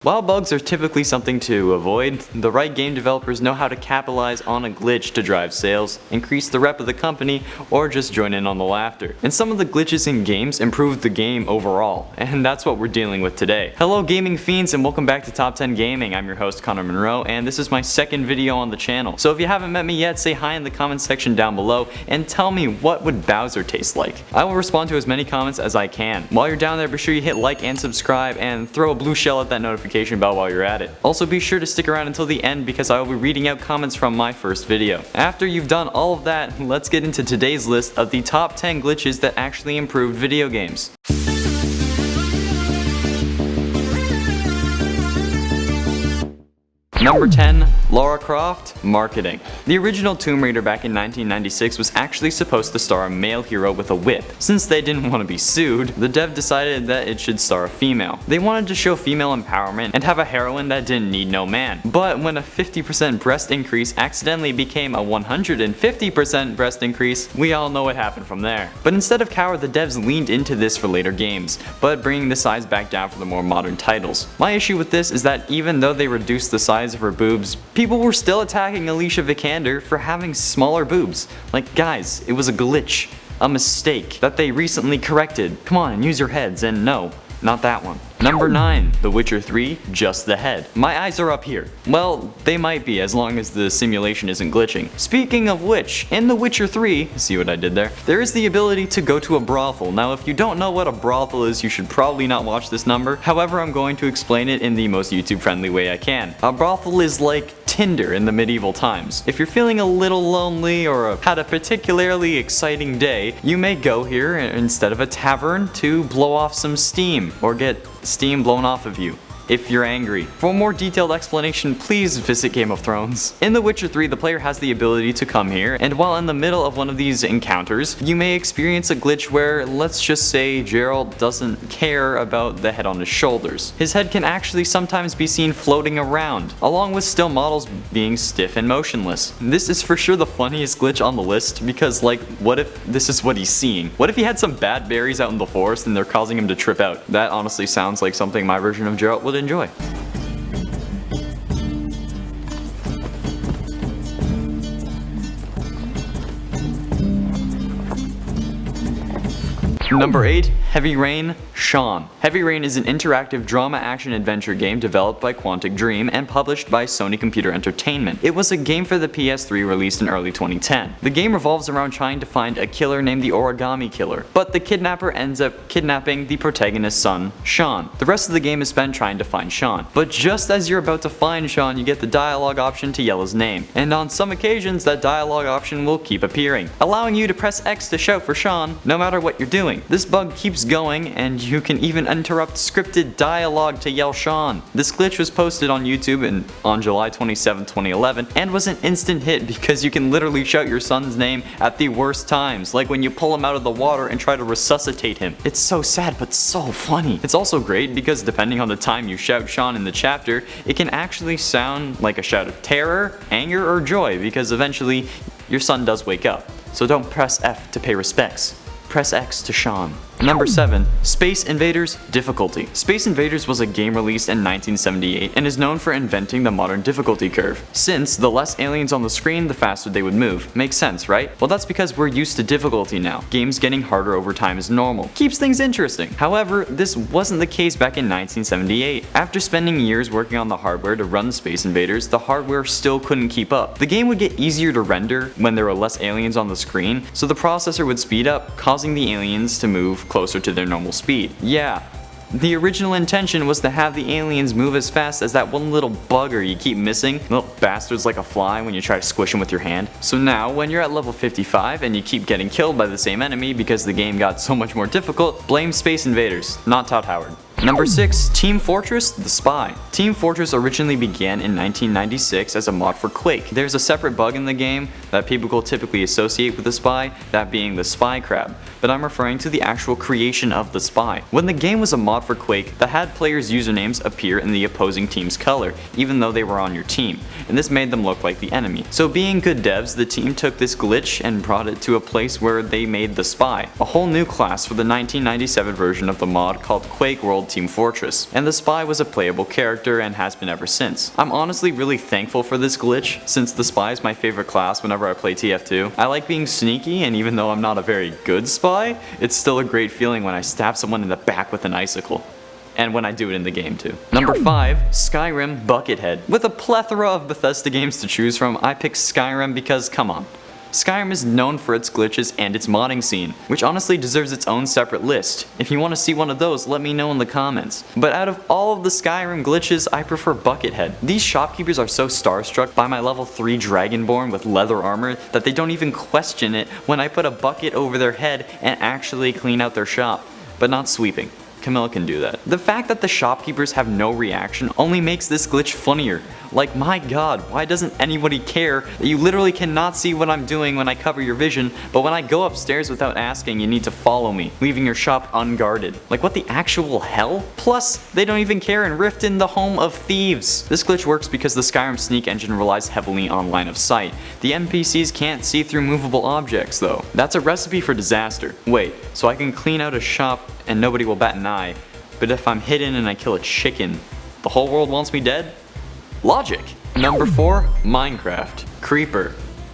While bugs are typically something to avoid, the right game developers know how to capitalize on a glitch to drive sales, increase the rep of the company, or just join in on the laughter. And some of the glitches in games improve the game overall, and that's what we're dealing with today. Hello gaming fiends and welcome back to Top 10 Gaming. I'm your host Connor Monroe and this is my second video on the channel. So if you haven't met me yet, say hi in the comment section down below and tell me what would Bowser taste like. I will respond to as many comments as I can. While you're down there, be sure you hit like and subscribe and throw a blue shell at that notification bell while you're at it. Also be sure to stick around until the end because I will be reading out comments from my first video. After you've done all of that, let's get into today's list of the top 10 glitches that actually improved video games. Number 10. Lara Croft Marketing. The original Tomb Raider back in 1996 was actually supposed to star a male hero with a whip. Since they didn't want to be sued, the dev decided that it should star a female. They wanted to show female empowerment and have a heroine that didn't need no man. But when a 50% breast increase accidentally became a 150% breast increase, we all know what happened from there. But instead of cower, the devs leaned into this for later games, but bringing the size back down for the more modern titles. My issue with this is that even though they reduced the size of her boobs, people were still attacking Alicia Vikander for having smaller boobs. Like, guys, it was a glitch, a mistake that they recently corrected. Come on, use your heads, and no, not that one. Number 9. The Witcher 3, Just the Head. My eyes are up here. Well, they might be as long as the simulation isn't glitching. Speaking of which, in The Witcher 3, see what I did there? There is the ability to go to a brothel. Now if you don't know what a brothel is, you should probably not watch this number. However, I'm going to explain it in the most YouTube friendly way I can. A brothel is like Tinder in the medieval times. If you're feeling a little lonely or had a particularly exciting day, you may go here instead of a tavern to blow off some steam or get steam blown off of you if you're angry. For a more detailed explanation, please visit Game of Thrones. In The Witcher 3, the player has the ability to come here, and while in the middle of one of these encounters, you may experience a glitch where, let's just say, Geralt doesn't care about the head on his shoulders. His head can actually sometimes be seen floating around, along with still models being stiff and motionless. This is for sure the funniest glitch on the list, because like, what if this is what he's seeing? What if he had some bad berries out in the forest and they're causing him to trip out? That honestly sounds like something my version of Geralt would enjoy. Number 8. Heavy Rain, SHAUN. Heavy Rain is an interactive drama action adventure game developed by Quantic Dream and published by Sony Computer Entertainment. It was a game for the PS3 released in early 2010. The game revolves around trying to find a killer named the Origami Killer, but the kidnapper ends up kidnapping the protagonist's son, SHAUN. The rest of the game is spent trying to find SHAUN, but just as you're about to find SHAUN, you get the dialogue option to yell his name, and on some occasions that dialogue option will keep appearing, allowing you to press X to shout for SHAUN no matter what you're doing. This bug keeps going, and you can even interrupt scripted dialogue to yell SHAUN. This glitch was posted on YouTube on July 27, 2011, and was an instant hit because you can literally shout your son's name at the worst times, like when you pull him out of the water and try to resuscitate him. It's so sad but so funny. It's also great because depending on the time you shout SHAUN in the chapter, it can actually sound like a shout of terror, anger, or joy because eventually your son does wake up. So don't press F to pay respects. Press X to SHAUN. Number 7. Space Invaders Difficulty. Space Invaders was a game released in 1978 and is known for inventing the modern difficulty curve. Since the less aliens on the screen, the faster they would move. Makes sense, right? Well, that's because we're used to difficulty now. Games getting harder over time is normal. Keeps things interesting. However, this wasn't the case back in 1978. After spending years working on the hardware to run Space Invaders, the hardware still couldn't keep up. The game would get easier to render when there were less aliens on the screen, so the processor would speed up, causing the aliens to move closer to their normal speed. Yeah, the original intention was to have the aliens move as fast as that one little bugger you keep missing, little bastards like a fly when you try to squish him with your hand. So now, when you're at level 55 and you keep getting killed by the same enemy because the game got so much more difficult, blame Space Invaders, not Todd Howard. Number 6. Team Fortress The Spy. Team Fortress originally began in 1996 as a mod for Quake. There's a separate bug in the game that people typically associate with the spy, that being the spy crab, but I'm referring to the actual creation of the spy. When the game was a mod for Quake, that had players' usernames appear in the opposing team's color, even though they were on your team, and this made them look like the enemy. So being good devs, the team took this glitch and brought it to a place where they made the spy, a whole new class for the 1997 version of the mod called Quake World called Team Fortress, and the spy was a playable character and has been ever since. I'm honestly really thankful for this glitch, since the spy is my favorite class whenever I play TF2. I like being sneaky, and even though I'm not a very good spy, it's still a great feeling when I stab someone in the back with an icicle. And when I do it in the game too. Number 5, Skyrim Buckethead. With a plethora of Bethesda games to choose from, I picked Skyrim because, come on. Skyrim is known for its glitches and its modding scene, which honestly deserves its own separate list. If you want to see one of those, let me know in the comments. But out of all of the Skyrim glitches, I prefer Buckethead. These shopkeepers are so starstruck by my level 3 Dragonborn with leather armor that they don't even question it when I put a bucket over their head and actually clean out their shop. But not sweeping. Camilla can do that. The fact that the shopkeepers have no reaction only makes this glitch funnier. Like, my god, why doesn't anybody care that you literally cannot see what I'm doing when I cover your vision, but when I go upstairs without asking, you need to follow me, leaving your shop unguarded? Like, what the actual hell? Plus, they don't even care in Riften, the home of thieves. This glitch works because the Skyrim sneak engine relies heavily on line of sight. The NPCs can't see through movable objects, though. That's a recipe for disaster. Wait, so I can clean out a shop and nobody will bat an eye, but if I'm hidden and I kill a chicken, the whole world wants me dead? Logic. Number 4, Minecraft. Creeper.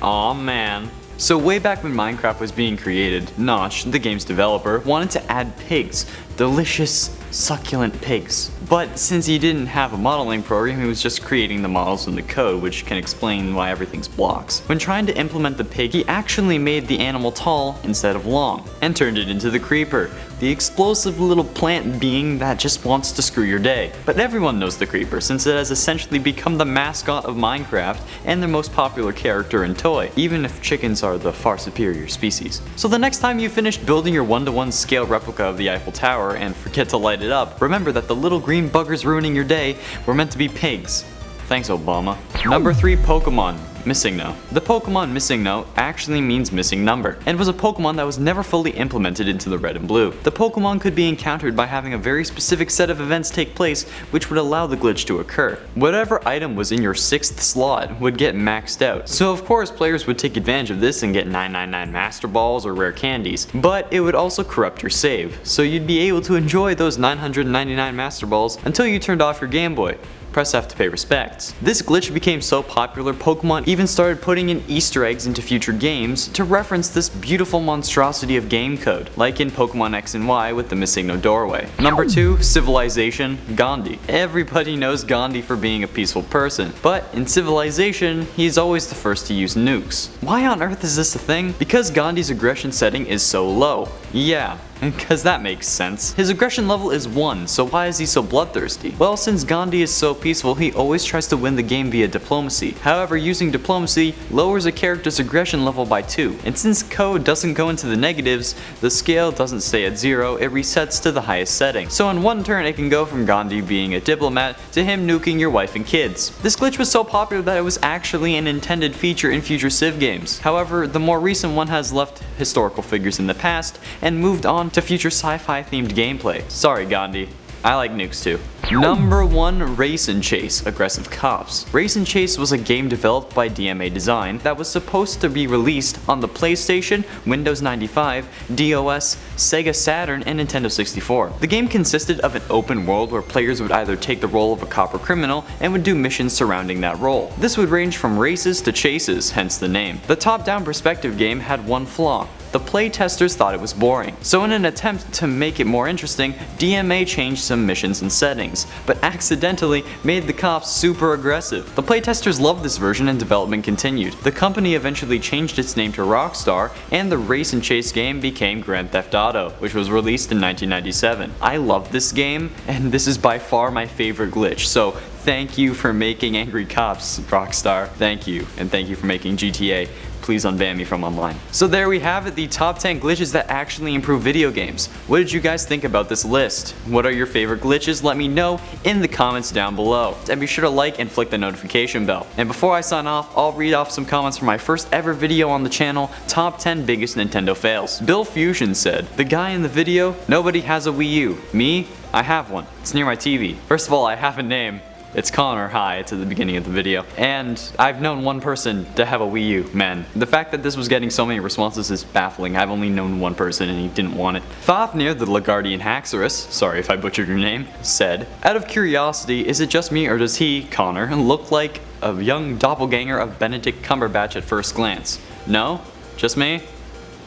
Aw man. So way back when Minecraft was being created, Notch, the game's developer, wanted to add pigs. Delicious, succulent pigs. But since he didn't have a modeling program, he was just creating the models in the code, which can explain why everything's blocks. When trying to implement the pig, he actually made the animal tall instead of long, and turned it into the creeper, the explosive little plant being that just wants to screw your day. But everyone knows the creeper, since it has essentially become the mascot of Minecraft and their most popular character and toy, even if chickens are the far superior species. So the next time you finish building your 1-to-1 scale replica of the Eiffel Tower and forget to light it up, remember that the little green buggers ruining your day were meant to be pigs. Thanks, Obama. Number 3, Pokemon. Missing Note. The Pokemon Missing Note actually means missing number, and was a Pokemon that was never fully implemented into the Red and Blue. The Pokemon could be encountered by having a very specific set of events take place which would allow the glitch to occur. Whatever item was in your 6th slot would get maxed out, so of course players would take advantage of this and get 999 Master Balls or rare candies, but it would also corrupt your save, so you'd be able to enjoy those 999 Master Balls until you turned off your Game Boy. Press F to pay respects. This glitch became so popular, Pokemon even started putting in Easter eggs into future games to reference this beautiful monstrosity of game code, like in Pokemon X and Y with the Missing No doorway. Number 2, Civilization, Gandhi. Everybody knows Gandhi for being a peaceful person, but in Civilization, he's always the first to use nukes. Why on earth is this a thing? Because Gandhi's aggression setting is so low. Yeah. Because that makes sense. His aggression level is 1, so why is he so bloodthirsty? Well, since Gandhi is so peaceful, he always tries to win the game via diplomacy. However, using diplomacy lowers a character's aggression level by 2. And since code doesn't go into the negatives, the scale doesn't stay at 0, it resets to the highest setting. So in one turn it can go from Gandhi being a diplomat to him nuking your wife and kids. This glitch was so popular that it was actually an intended feature in future Civ games. However, the more recent one has left historical figures in the past and moved on to future sci-fi themed gameplay. Sorry Gandhi, I like nukes too. Number 1, Race and Chase, Aggressive Cops. Race and Chase was a game developed by DMA Design that was supposed to be released on the PlayStation, Windows 95, DOS, Sega Saturn, and Nintendo 64. The game consisted of an open world where players would either take the role of a cop or criminal and would do missions surrounding that role. This would range from races to chases, hence the name. The top-down perspective game had one flaw. The playtesters thought it was boring, so in an attempt to make it more interesting, DMA changed some missions and settings, but accidentally made the cops super aggressive. The playtesters loved this version and development continued. The company eventually changed its name to Rockstar, and the Race and Chase game became Grand Theft Auto, which was released in 1997. I love this game, and this is by far my favorite glitch, so thank you for making Angry Cops, Rockstar. Thank you, and thank you for making GTA. Please unban me from online. So there we have it, the top 10 glitches that actually improve video games. What did you guys think about this list? What are your favorite glitches? Let me know in the comments down below. And be sure to like and flick the notification bell. And before I sign off, I'll read off some comments from my first ever video on the channel, Top 10 Biggest Nintendo Fails. Bill Fusion said, "The guy in the video, nobody has a Wii U. Me? I have one. It's near my TV. First of all, I have a name. It's Connor, hi, it's at the beginning of the video. And I've known one person to have a Wii U, man. The fact that this was getting so many responses is baffling. I've only known one person and he didn't want it. Fafnir the Lagardian Haxorus, sorry if I butchered your name, said, out of curiosity, is it just me or does he, Connor, look like a young doppelganger of Benedict Cumberbatch at first glance? No? Just me?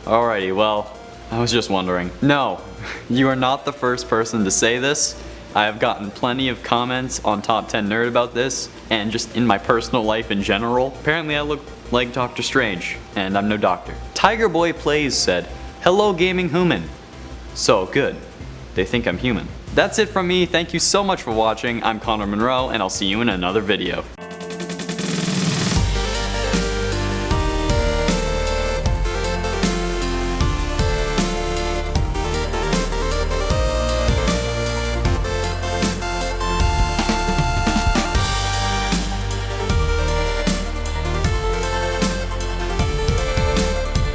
Alrighty, well, I was just wondering. No, you are not the first person to say this. I have gotten plenty of comments on Top 10 Nerd about this, and just in my personal life in general. Apparently I look like Doctor Strange, and I'm no doctor. Tiger Boy Plays said, hello gaming human. So good, they think I'm human. That's it from me, thank you so much for watching. I'm Connor Monroe, and I'll see you in another video.